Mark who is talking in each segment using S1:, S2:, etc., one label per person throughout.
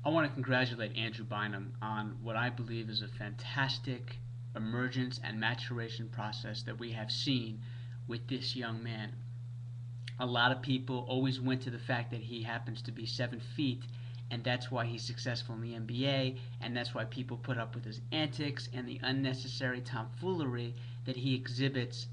S1: I want to congratulate Andrew Bynum on what I believe is a fantastic emergence and maturation process that we have seen with this young man. A lot of people always went to the fact that he happens to be 7 feet, and that's why he's successful in the NBA, and that's why people put up with his antics and the unnecessary tomfoolery that he exhibits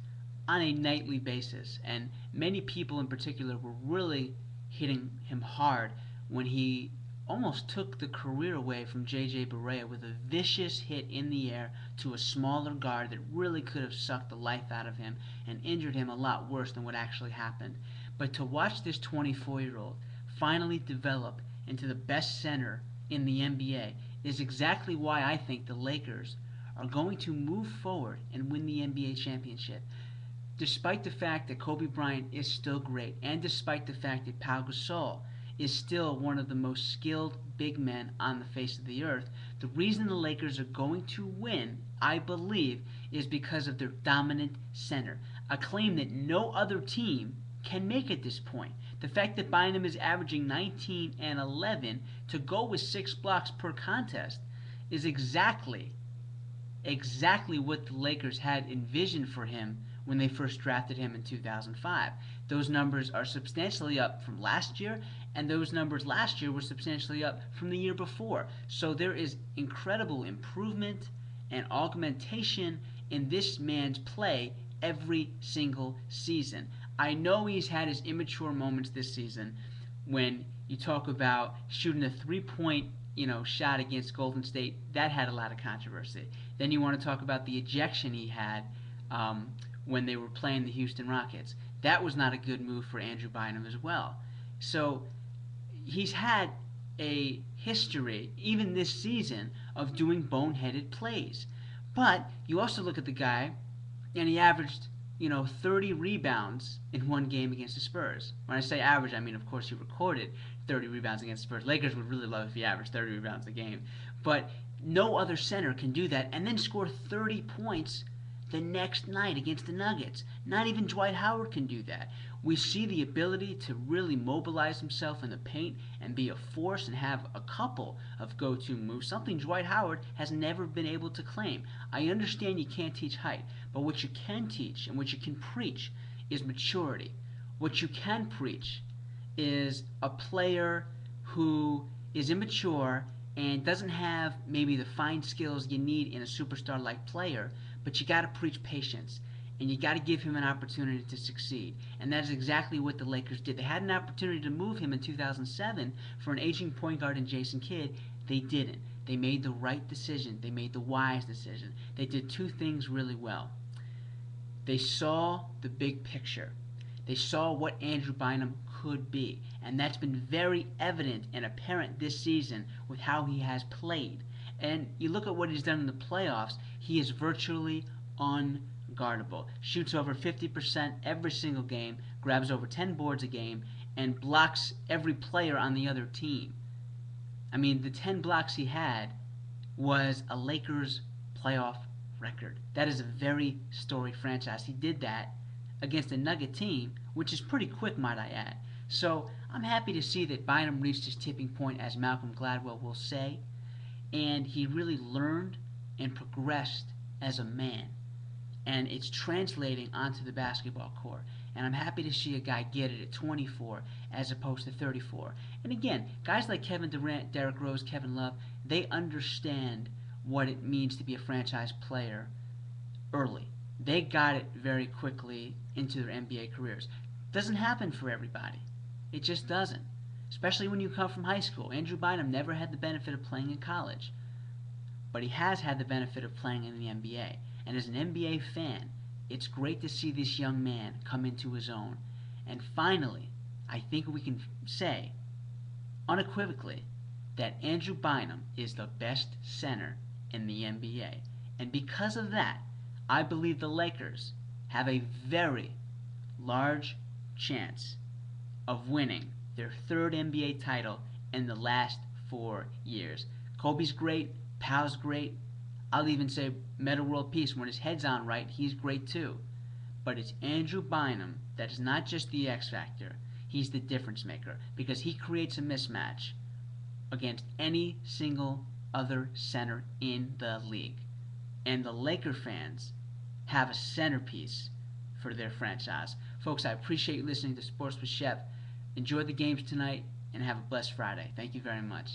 S1: on a nightly basis. And many people in particular were really hitting him hard when he almost took the career away from J.J. Barea with a vicious hit in the air to a smaller guard that really could have sucked the life out of him and injured him a lot worse than what actually happened. But to watch this 24-year-old finally develop into the best center in the NBA is exactly why I think the Lakers are going to move forward and win the NBA championship. Despite the fact that Kobe Bryant is still great, and despite the fact that Pau Gasol is still one of the most skilled big men on the face of the earth, the reason the Lakers are going to win, I believe, is because of their dominant center. A claim that no other team can make at this point. The fact that Bynum is averaging 19 and 11 to go with 6 blocks per contest is exactly what the Lakers had envisioned for him when they first drafted him in 2005. Those numbers are substantially up from last year, and those numbers last year were substantially up from the year before. So there is incredible improvement and augmentation in this man's play every single season. I know he's had his immature moments this season when you talk about shooting a three-point shot against Golden State. That had a lot of controversy. Then you want to talk about the ejection he had when they were playing the Houston Rockets. That was not a good move for Andrew Bynum as well. So he's had a history, even this season, of doing boneheaded plays. But you also look at the guy, and he averaged 30 rebounds in one game against the Spurs. When I say average, I mean, of course, he recorded 30 rebounds against the Spurs. Lakers would really love if he averaged 30 rebounds a game. But no other center can do that and then score 30 points the next night against the Nuggets. Not even Dwight Howard can do that. We see the ability to really mobilize himself in the paint and be a force and have a couple of go-to moves, something Dwight Howard has never been able to claim. I understand you can't teach height, but what you can teach and what you can preach is maturity. What you can preach is a player who is immature and doesn't have maybe the fine skills you need in a superstar-like player, but you got to preach patience, and you got to give him an opportunity to succeed. And that is exactly what the Lakers did. They had an opportunity to move him in 2007 for an aging point guard in Jason Kidd. They didn't. They made the right decision. They made the wise decision. They did two things really well. They saw the big picture. They saw what Andrew Bynum could be, and that's been very evident and apparent this season with how he has played. And you look at what he's done in the playoffs, he is virtually unguardable. Shoots over 50% every single game, grabs over 10 boards a game, and blocks every player on the other team. I mean, the 10 blocks he had was a Lakers playoff record. That is a very storied franchise. He did that against a Nugget team, which is pretty quick, might I add. So I'm happy to see that Bynum reached his tipping point, as Malcolm Gladwell will say, and he really learned and progressed as a man. And it's translating onto the basketball court. And I'm happy to see a guy get it at 24 as opposed to 34. And again, guys like Kevin Durant, Derrick Rose, Kevin Love, they understand what it means to be a franchise player early. They got it very quickly into their NBA careers. Doesn't happen for everybody. It just doesn't. Especially when you come from high school. Andrew Bynum never had the benefit of playing in college. But he has had the benefit of playing in the NBA. And as an NBA fan, it's great to see this young man come into his own. And finally, I think we can say unequivocally that Andrew Bynum is the best center in the NBA. And because of that, I believe the Lakers have a very large chance of winning their third NBA title in the last 4 years. Kobe's great, Pau's great. I'll even say Metta World Peace, when his head's on right, he's great too. But it's Andrew Bynum that is not just the X factor. He's the difference maker because he creates a mismatch against any single other center in the league. And the Laker fans have a centerpiece for their franchise. Folks, I appreciate you listening to Sports with Shep. Enjoy the games tonight and have a blessed Friday. Thank you very much.